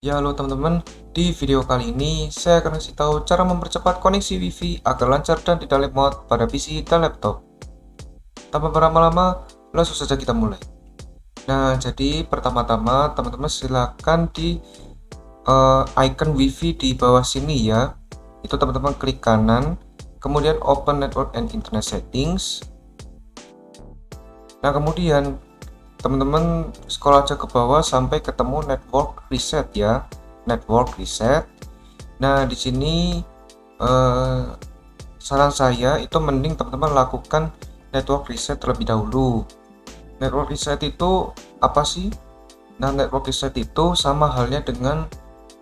Ya, halo teman-teman. Di video kali ini saya akan kasih tahu cara mempercepat koneksi WiFi agar lancar dan tidak lemot pada PC dan laptop. Tanpa berlama-lama, langsung saja kita mulai. Nah, jadi pertama-tama teman-teman silakan di icon WiFi di bawah sini ya. Itu teman-teman klik kanan, kemudian Open Network and Internet Settings. Nah, kemudian teman-teman scroll aja ke bawah sampai ketemu Network Reset ya. Network Reset. Nah, di sini saran saya itu mending teman-teman lakukan network reset terlebih dahulu. Network reset itu apa sih? Nah, network reset itu sama halnya dengan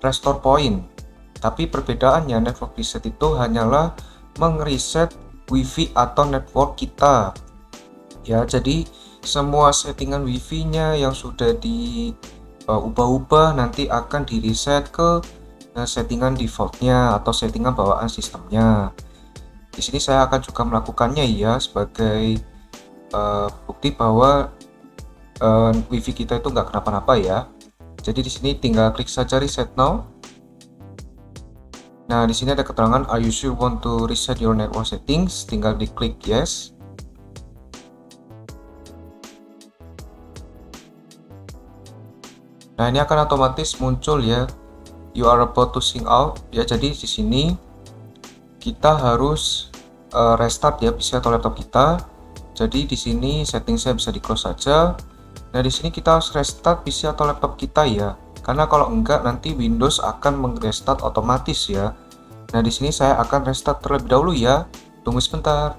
restore point. Tapi perbedaannya network reset itu hanyalah mengreset WiFi atau network kita. Ya, jadi semua settingan WiFi-nya yang sudah diubah-ubah nanti akan di reset ke settingan defaultnya atau settingan bawaan sistemnya. Di sini saya akan juga melakukannya ya sebagai bukti bahwa WiFi kita itu nggak kenapa-napa ya. Jadi di sini tinggal klik saja reset now. Nah, di sini ada keterangan are you sure want to reset your network settings? Tinggal diklik yes. Nah, ini akan otomatis muncul ya. You are about to sign out. Ya, jadi di sini kita harus restart ya PC atau laptop kita. Jadi di sini setting saya bisa di close saja. Nah, di sini kita harus restart PC atau laptop kita ya. Karena kalau enggak nanti Windows akan mengrestart otomatis ya. Nah, di sini saya akan restart terlebih dahulu ya. Tunggu sebentar.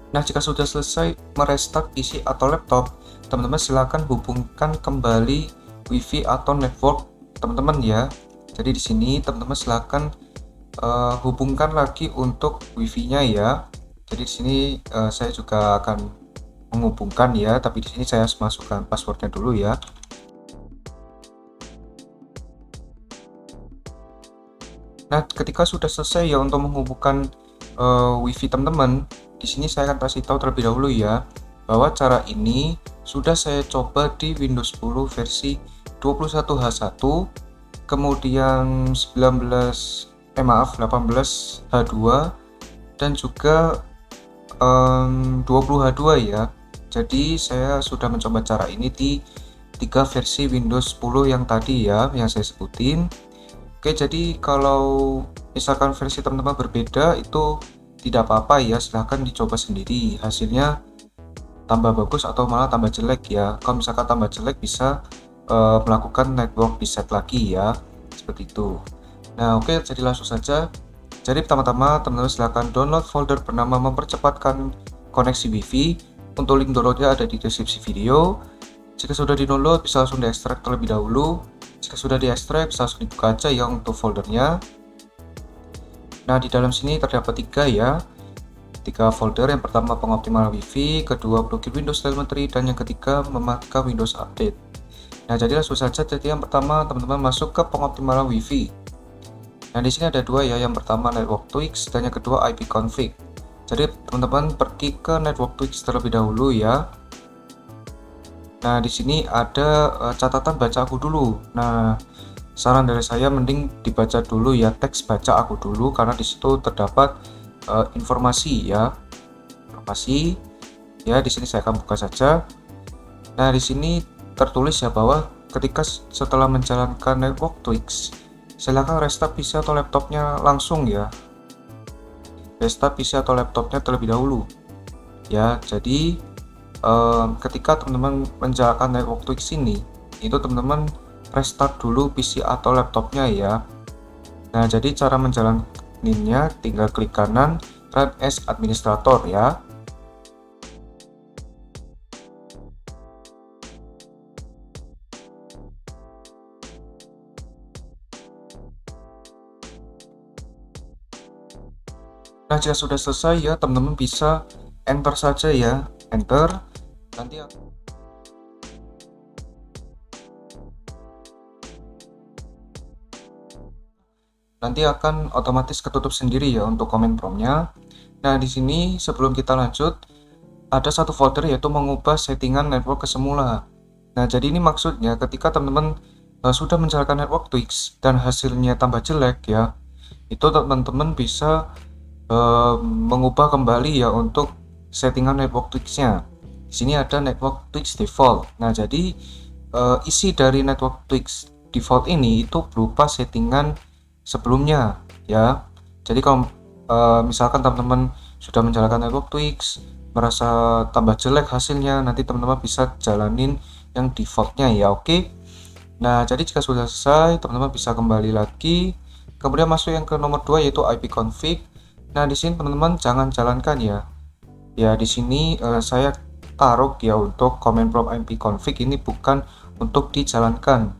Nah, jika sudah selesai merestart PC atau laptop, teman-teman silakan hubungkan kembali WiFi atau network teman-teman ya. Jadi di sini teman-teman silakan hubungkan lagi untuk WiFi-nya ya. Jadi di sini saya juga akan menghubungkan ya, tapi di sini saya harus masukkan passwordnya dulu ya. Nah, ketika sudah selesai ya untuk menghubungkan WiFi teman-teman, di sini saya akan kasih tahu terlebih dahulu ya bahwa cara ini sudah saya coba di Windows 10 versi 21H1, kemudian 18H2 dan juga 20H2 ya. Jadi saya sudah mencoba cara ini di 3 versi Windows 10 yang tadi ya yang saya sebutin. Oke, jadi kalau misalkan versi teman-teman berbeda itu tidak apa-apa ya, silahkan dicoba sendiri hasilnya tambah bagus atau malah tambah jelek ya. Kalau misalkan tambah jelek bisa melakukan network reset lagi ya, seperti itu. Nah, oke, jadi langsung saja. Jadi pertama-tama teman-teman silahkan download folder bernama mempercepatkan koneksi WiFi. Untuk link downloadnya ada di deskripsi video. Jika sudah di-download bisa langsung diekstrak terlebih dahulu. Jika sudah diekstrak bisa langsung dibuka aja ya untuk foldernya. Nah, di dalam sini terdapat 3 ya. 3 folder. Yang pertama pengoptimalan WiFi, kedua blokir Windows Telemetry, dan yang ketiga mematikan Windows Update. Nah, jadi langsung saja. Jadi yang pertama teman-teman masuk ke pengoptimalan WiFi. Nah, di sini ada 2 ya. Yang pertama network tweaks dan yang kedua IP config. Jadi teman-teman pergi ke network tweaks terlebih dahulu ya. Nah, di sini ada catatan baca aku dulu. Nah, saran dari saya mending dibaca dulu ya, teks baca aku dulu karena di situ terdapat informasi ya. Informasi ya, di sini saya akan buka saja. Nah, di sini tertulis ya bahwa ketika setelah menjalankan network tweaks, silakan restart PC atau laptopnya langsung ya. Restart PC atau laptopnya terlebih dahulu. Ya, jadi ketika teman-teman menjalankan network tweaks ini, itu teman-teman restart dulu PC atau laptopnya ya. Nah, jadi cara menjalankannya tinggal klik kanan Run as Administrator ya. Nah, jika sudah selesai ya, teman-teman bisa enter saja ya, enter. Nanti akan otomatis ketutup sendiri ya untuk comment prompt-nya. Nah, di sini sebelum kita lanjut ada satu folder yaitu mengubah settingan network ke semula. Nah, jadi ini maksudnya ketika teman-teman sudah menjalankan network tweaks dan hasilnya tambah jelek ya, itu teman-teman bisa mengubah kembali ya untuk settingan network tweaks-nya. Di sini ada network tweaks default. Nah, jadi isi dari network tweaks default ini itu berupa settingan sebelumnya ya. Jadi kalau misalkan teman-teman sudah menjalankan network tweaks, merasa tambah jelek hasilnya, nanti teman-teman bisa jalanin yang defaultnya ya. Oke. Nah, jadi jika sudah selesai, teman-teman bisa kembali lagi. Kemudian masuk yang ke nomor 2 yaitu ipconfig. Nah, di sini teman-teman jangan jalankan ya. Ya, di sini saya taruh ya untuk command prompt ipconfig ini bukan untuk dijalankan.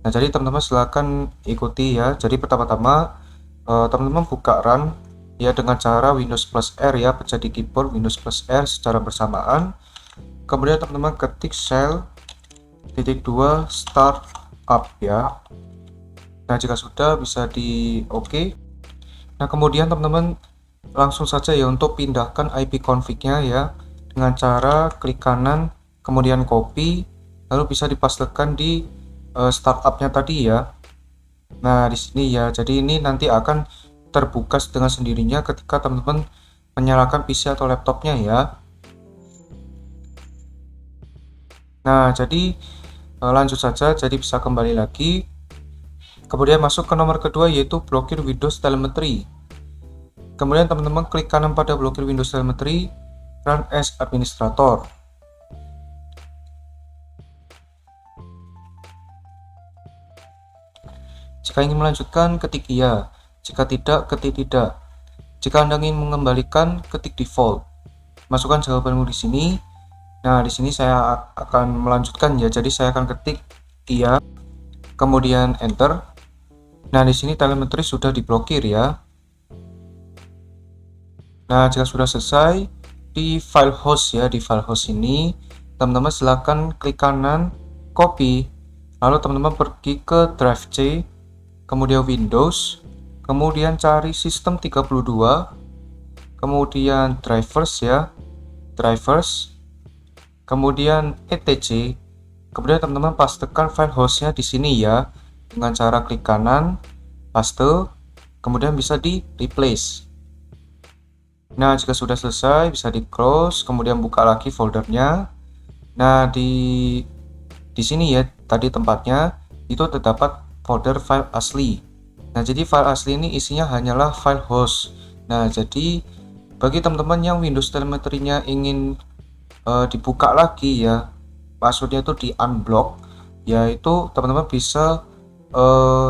Nah, jadi teman-teman silakan ikuti ya. Jadi pertama-tama teman-teman buka run ya dengan cara Windows plus R ya, pencet di keyboard Windows plus R secara bersamaan. Kemudian teman-teman ketik shell titik 2 start up ya. Nah, jika sudah bisa di oke. Nah, kemudian teman-teman langsung saja ya untuk pindahkan ipconfig-nya ya dengan cara klik kanan kemudian copy lalu bisa dipastekan di startup-nya tadi ya. Nah, di sini ya. Jadi ini nanti akan terbuka dengan sendirinya ketika teman-teman menyalakan PC atau laptopnya ya. Nah, jadi lanjut saja. Jadi bisa kembali lagi. Kemudian masuk ke nomor kedua yaitu blokir Windows Telemetry. Kemudian teman-teman klik kanan pada blokir Windows Telemetry, run as administrator. Jika ingin melanjutkan, ketik iya. Jika tidak, ketik tidak. Jika Anda ingin mengembalikan, ketik default. Masukkan jawabanmu di sini. Nah, di sini saya akan melanjutkan ya. Jadi saya akan ketik iya, kemudian enter. Nah, di sini telemetri sudah diblokir ya. Nah, jika sudah selesai, di file host ya, di file host ini, teman-teman silakan klik kanan, copy, lalu teman-teman pergi ke drive C, kemudian Windows, kemudian cari sistem 32, kemudian drivers ya, drivers, kemudian etc, kemudian teman-teman pastekan file hostnya di sini ya, dengan cara klik kanan, paste, kemudian bisa di replace. Nah, jika sudah selesai bisa di close, kemudian buka lagi foldernya. Nah, di sini ya tadi tempatnya itu terdapat folder file asli. Nah, jadi file asli ini isinya hanyalah file host. Nah, jadi bagi teman-teman yang Windows telemetrinya ingin dibuka lagi ya, maksudnya itu di unblock, yaitu teman-teman bisa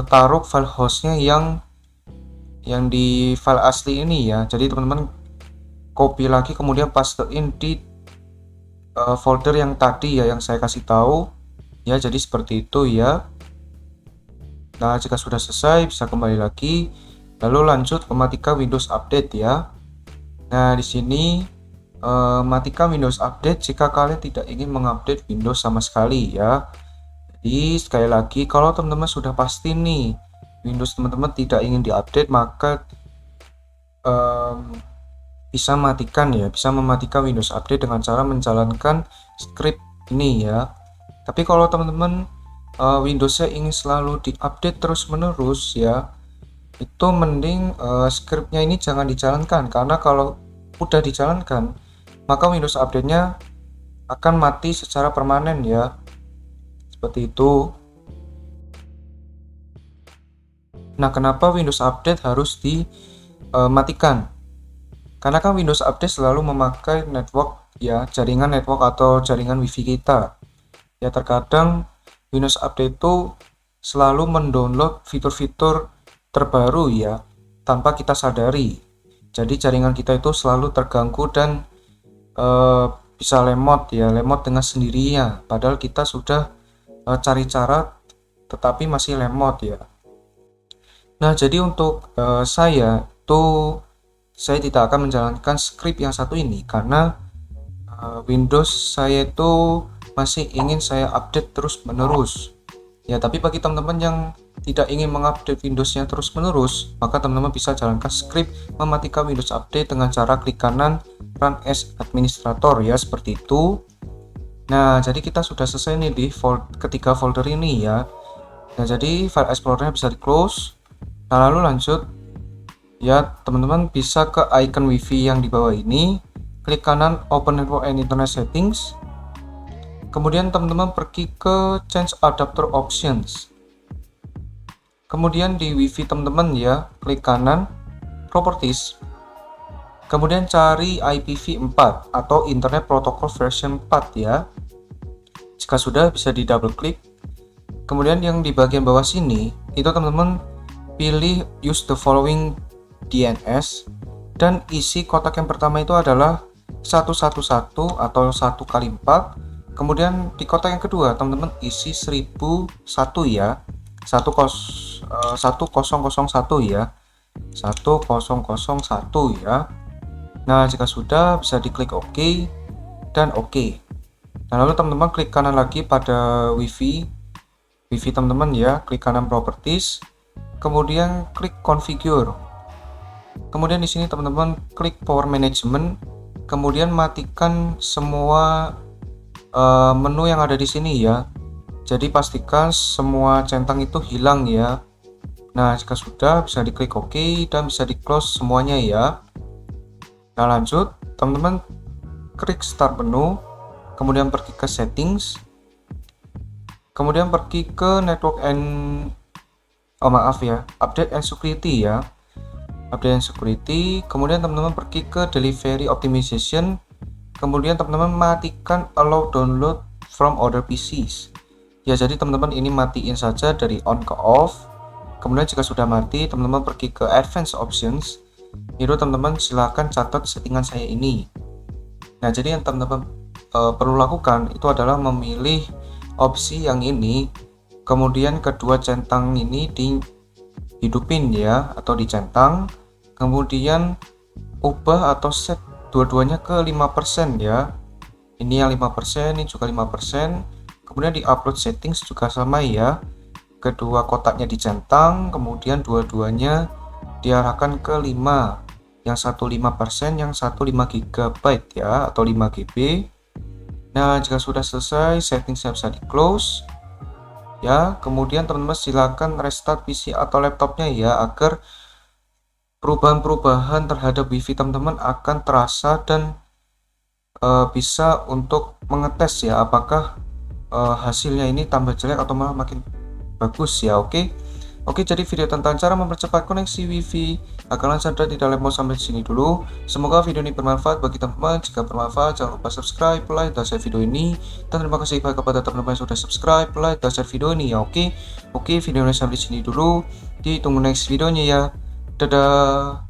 taruh file hostnya yang di file asli ini ya. Jadi teman-teman copy lagi kemudian pastein di folder yang tadi ya yang saya kasih tahu ya. Jadi seperti itu ya. Nah, jika sudah selesai bisa kembali lagi lalu lanjut mematikan Windows Update ya. Nah, di sini matikan Windows Update jika kalian tidak ingin mengupdate Windows sama sekali ya. Jadi sekali lagi kalau teman-teman sudah pasti nih Windows teman-teman tidak ingin diupdate, maka bisa matikan ya, bisa mematikan Windows Update dengan cara menjalankan script ini ya. Tapi kalau teman-teman Windowsnya ingin selalu diupdate terus menerus ya, itu mending scriptnya ini jangan dijalankan, karena kalau udah dijalankan maka Windows update-nya akan mati secara permanen ya, seperti itu. Nah, kenapa Windows Update harus dimatikan? Karena kan Windows Update selalu memakai network ya, jaringan network atau jaringan WiFi kita. Ya, terkadang Windows Update itu selalu mendownload fitur-fitur terbaru ya tanpa kita sadari. Jadi jaringan kita itu selalu terganggu dan bisa lemot ya, lemot dengan sendirinya. Padahal kita sudah cari cara tetapi masih lemot ya. Nah, jadi untuk saya tidak akan menjalankan script yang satu ini karena Windows saya itu masih ingin saya update terus menerus ya. Tapi bagi teman-teman yang tidak ingin mengupdate Windowsnya terus menerus, maka teman-teman bisa jalankan script mematikan Windows Update dengan cara klik kanan run as administrator ya, seperti itu. Nah, jadi kita sudah selesai nih di ketiga folder ini ya. Nah, jadi file explorer-nya bisa di close. Nah, lalu lanjut ya, teman-teman bisa ke icon wifi yang di bawah ini, klik kanan open network and internet settings. Kemudian teman-teman pergi ke change adapter options. Kemudian di wifi teman-teman ya, klik kanan properties. Kemudian cari IPv4 atau internet protocol version 4 ya. Jika sudah, bisa di double klik. Kemudian yang di bagian bawah sini itu teman-teman pilih use the following DNS dan isi kotak yang pertama itu adalah 111 atau 1x4. Kemudian di kotak yang kedua teman-teman isi 1001 ya, 1001 ya, 1001 ya. Nah, jika sudah, bisa diklik OK dan OK. Nah, lalu teman-teman klik kanan lagi pada wifi teman-teman ya, klik kanan properties, kemudian klik configure. Kemudian di sini teman-teman klik power management, kemudian matikan semua menu yang ada di sini ya. Jadi pastikan semua centang itu hilang ya. Nah, jika sudah, bisa diklik OK dan bisa di close semuanya ya. Nah, lanjut teman-teman klik start menu, kemudian pergi ke settings, kemudian pergi ke network and update and security ya, update and security. Kemudian teman-teman pergi ke delivery optimization, kemudian teman-teman matikan allow download from other PCs ya. Jadi teman-teman ini matiin saja dari on ke off. Kemudian jika sudah mati, teman-teman pergi ke advanced options. Itu teman-teman silahkan catat settingan saya ini. Nah, jadi yang teman-teman perlu lakukan itu adalah memilih opsi yang ini, kemudian kedua centang ini dihidupin ya, atau dicentang, kemudian ubah atau set dua-duanya ke 5% ya. Ini yang 5%, ini juga 5%. Kemudian di upload settings juga sama ya, kedua kotaknya dicentang, kemudian dua-duanya diarahkan ke 5, yang satu 5%, yang satu 5 GB ya, atau 5 GB. Nah, jika sudah selesai, settingsnya bisa di close ya. Kemudian teman-teman silakan restart PC atau laptopnya ya, agar perubahan-perubahan terhadap wifi teman-teman akan terasa dan bisa untuk mengetes ya, apakah hasilnya ini tambah jelek atau malah makin bagus ya. Oke, jadi video tentang cara mempercepat koneksi wifi agar lancar dan tidak lemot sampai sini dulu. Semoga video ini bermanfaat bagi teman-teman. Jika bermanfaat, jangan lupa subscribe, like, dan share video ini. Dan terima kasih kepada teman-teman yang sudah subscribe, like, dan share video ini ya. Oke, video ini sampai sini dulu. Ditunggu next videonya ya. Dadah.